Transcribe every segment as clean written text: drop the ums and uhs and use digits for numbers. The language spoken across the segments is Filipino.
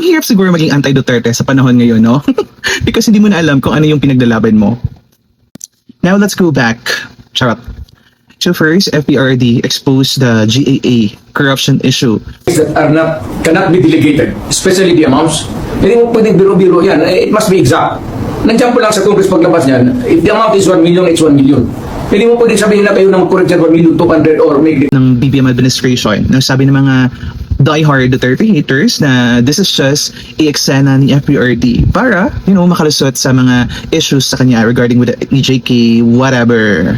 ang hirap siguro maging anti-Duterte sa panahon ngayon, no? Because hindi mo na alam kung ano yung pinaglalaban mo. Now let's go back. Charot. So first, FPRD exposed the GAA corruption issue. That are not, cannot be delegated, especially the amounts. Hindi mo pwedeng biro-biro yan. It must be exact. Nandiyan po lang sa Congress paglabas niyan, if the amount is 1 million, it's 1 million. Hindi mo pwedeng sabihin na kayo ng correct 1 million 200 or make it. Ng BBM administration, nang sabi ng mga diehard Duterte haters na this is just i-eksena ni FPRD para, makalusot sa mga issues sa kanya regarding with the EJK, whatever.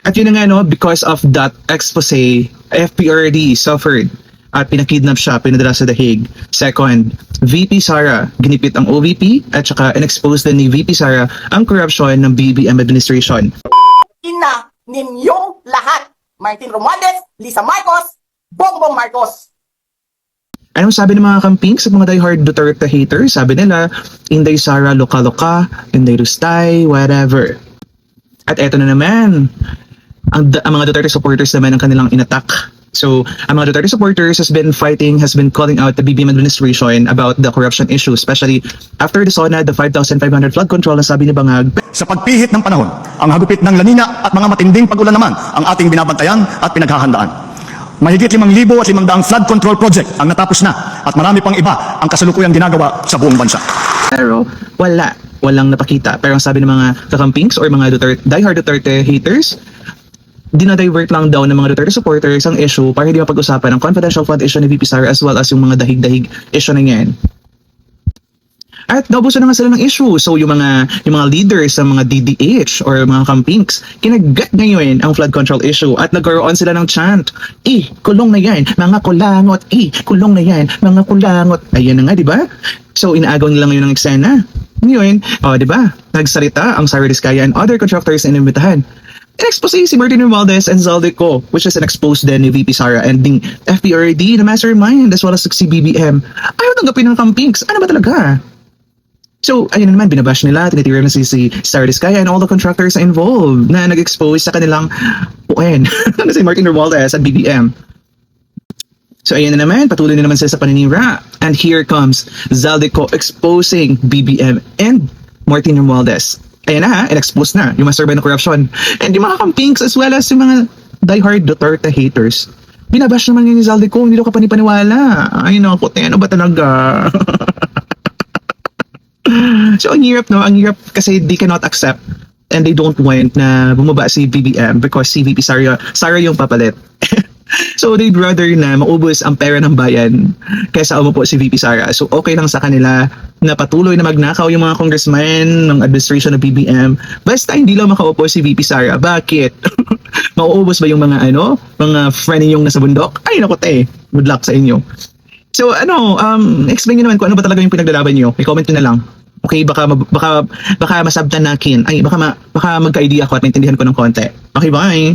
At yun na nga, because of that expose, FPRD suffered at pinakidnap siya, pinadala sa The Hague. Second, VP Sara, ginipit ang OVP at saka in-expose din ni VP Sara ang corruption ng BBM administration. Ina ninyong lahat, Martin Romualdez, Lisa Marcos, Bongbong Marcos. Anong sabi ng mga kamping sa mga diehard Duterte haters? Sabi nila, Inday Sara loka-loka, Inday Rustay, whatever. At eto na naman, ang mga Duterte supporters naman ang kanilang inattack. So, ang mga Duterte supporters has been calling out the BBM administration about the corruption issue, especially after the SONA, the 5,500 flood control na sabi ni Bangag. Sa pagpihit ng panahon, ang hagupit ng La Nina at mga matinding pag-ulan naman ang ating binabantayan at pinaghahandaan. Mahigit 5,000 at 500 flood control project ang natapos na at marami pang iba ang kasalukuyang ginagawa sa buong bansa. Pero walang napakita. Pero ang sabi ng mga kakampings or mga diehard Duterte haters, dinadivert lang daw ng mga Duterte supporters ang issue para hindi mapag-usapan ang confidential fund issue ni VP Sara as well as yung mga dahig-dahig issue na yan. At naubusan na nga sila ng issue. So yung mga leaders sa mga DDH or mga kampings, kinagat ngayon ang flood control issue at nagkaroon sila ng chant, kulong na yan, mga kulangot, kulong na yan, mga kulangot. Ayan na nga, di ba? So inaagaw nila ngayon ng eksena. Ngayon, di ba? Nagsalita ang Sara Diskaya and other contractors na inimbitahan. In-expose si Martin Romualdez and Zaldico, which is an expose din ni VP Sara and the FPRD na mastermind as well as si BBM. Ayaw tanggapin ng kampings. Ano ba talaga? So, ayun na naman, binabash nila, tinitira na si Sara Diskaya and all the contractors involved na nag-expose sa kanilang puwen. Si Martin Romualdez at BBM. So, ayun na naman, patuloy na naman sila sa paninira. And here comes Zaldico exposing BBM and Martin Romualdez. Ayan na, in-expose na yung mastermind ng corruption. And yung mga kampings as well as yung mga diehard Duterte haters. Binabash naman yun ni Zaldico, hindi daw ka panipaniwala. Ay naku, ano ba talaga? So ang hirap, no? Ang hirap kasi they cannot accept and they don't want na bumaba si BBM because si VP Sara yung papalit. So they'd rather na maubos ang pera ng bayan kaysa umupo si VP Sara. So okay lang sa kanila na patuloy na magnakaw yung mga congressmen ng administration ng BBM basta hindi lang makaupo si VP Sara. Bakit? Mauubos ba yung mga mga friend yung nasa bundok? Ay naku good luck sa inyo. So explain nyo naman kung ano ba talaga yung pinaglalaban nyo. I-comment nyo na lang. Okay, baka masabtan nakin. Ay, baka magka-idea ako at naintindihan ko ng konti. Okay, bye!